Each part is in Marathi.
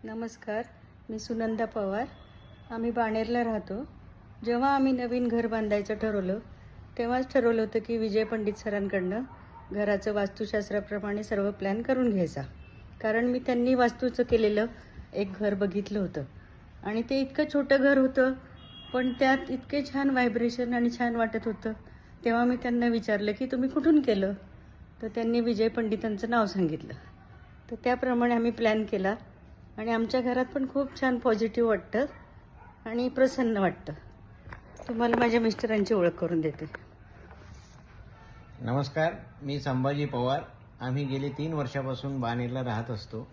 नमस्कार, मी सुनंदा पवार. आम्ही बाणेरला राहतो. जेव्हा आम्ही नवीन घर बांधायचं ठरवलं तेव्हाच ठरवलं होतं की विजय पंडित सरांकडनं घराचं वास्तुशास्त्राप्रमाणे सर्व प्लॅन करून घ्यायचा. कारण मी त्यांनी वास्तूचं केलेलं एक घर बघितलं होतं आणि ते इतकं छोटं घर होतं, पण त्यात इतके छान व्हायब्रेशन आणि छान वाटत होतं. तेव्हा मी त्यांना विचारलं की तुम्ही कुठून केलं? तर त्यांनी विजय पंडितांचं नाव सांगितलं. तर त्याप्रमाणे आम्ही प्लॅन केला आणि आमच्या घरात पण खूप छान पॉझिटिव्ह वाटतं आणि प्रसन्न वाटतं. तुम्हाला माझ्या मिस्टरांची ओळख करून देते. नमस्कार, मी संभाजी पवार. आम्ही गेली 3 वर्षापासून बाणेरला राहत असतो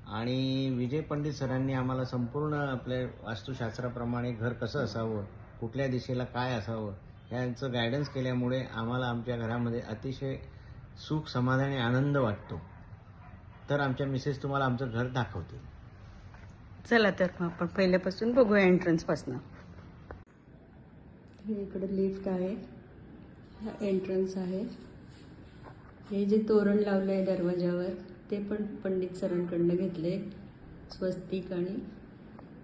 आणि विजय पंडित सरांनी आम्हाला संपूर्ण आपल्या वास्तुशास्त्राप्रमाणे घर कसं असावं, कुठल्या दिशेला काय असावं यांचं गायडन्स केल्यामुळे आम्हाला आमच्या घरामध्ये अतिशय सुख, समाधान आणि आनंद वाटतो. तर आमच्या मिसेस तुम्हाला आमचं घर दाखवतील. चला तर मग आपण पहिल्यापासून बघूया एंट्रन्सपासून. हे इकडं लिफ्ट आहे, हा एंट्रन्स आहे. हे जे तोरण लावलं आहे दरवाजावर ते पण पंडित सरांकडनं घेतले. स्वस्तिक आणि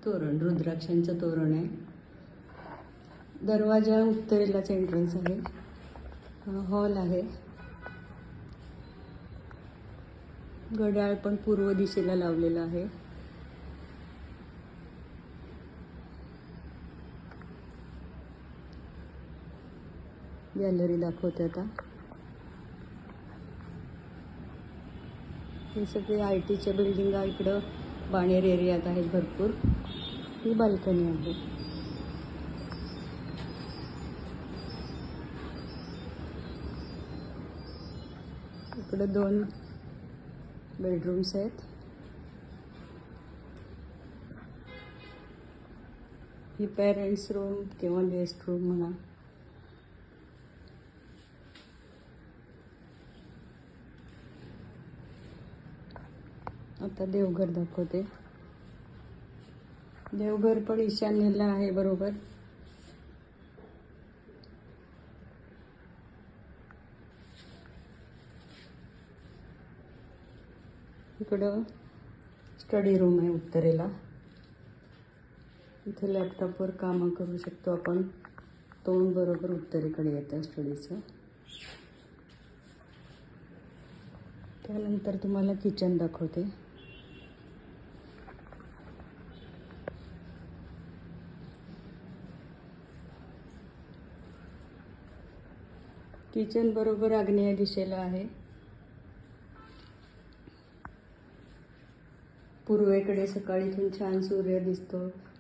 तोरण, रुद्राक्षांचं तोरण आहे. दरवाजा उत्तरेलाच एंट्रन्स आहे. हा हॉल आहे. घड्याळ पण पूर्व दिशेला लावलेलं आहे. गॅलरी दाखवते आता. हे सगळे ITच्या बिल्डिंगा इकडं बाणेर एरियात आहेत भरपूर. ही बाल्कनी आहे. इकडं 2 बेडरूम्स आहेत. ही पेरेंट्स रूम किंवा गेस्ट रूम म्हणा. आता देवघर दाखवते. देवघर पण ईशान्येला आहे बरोबर. इकडं स्टडी रूम आहे उत्तरेला. इथे लॅपटॉपवर कामं करू शकतो आपण. तोंड बरोबर उत्तरेकडे येतं स्टडीचं. त्यानंतर तुम्हाला किचन दाखवते. किचन बरोबर आग्नेय दिशेला आहे. पूर्वेकडे सकाळीतून छान सूर्य दिसतो.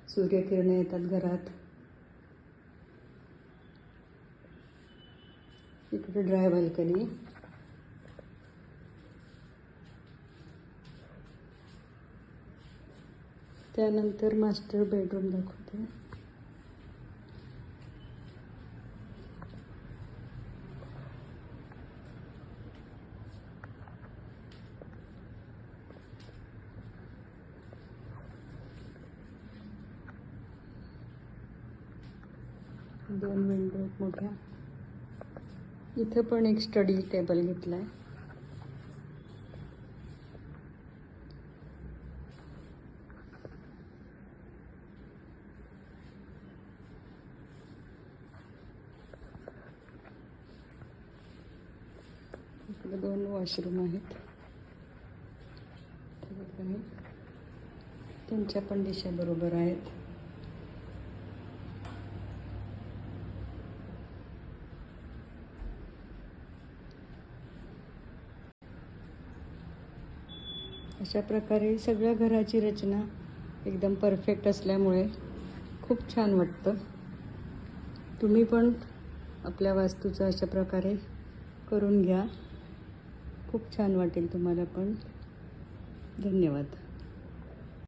सूर्यकिरणे येतात घरात. इकडे ड्राय बाल्कनी. त्यानंतर मास्टर बेडरूम दाखवते. दोन विंडो आहेत मोठ्या. इथं पण एक स्टडी टेबल घेतलाय. इकडे 2 वॉशरूम आहेत. त्यांच्या पण दिशा बरोबर आहेत. अशा प्रकारे सगळ्या घराची रचना एकदम परफेक्ट असल्यामुळे खूप छान वाटतं. तुम्ही पण आपल्या वास्तूचं अशा प्रकारे करून घ्या. खूप छान वाटेल तुम्हाला पण. धन्यवाद.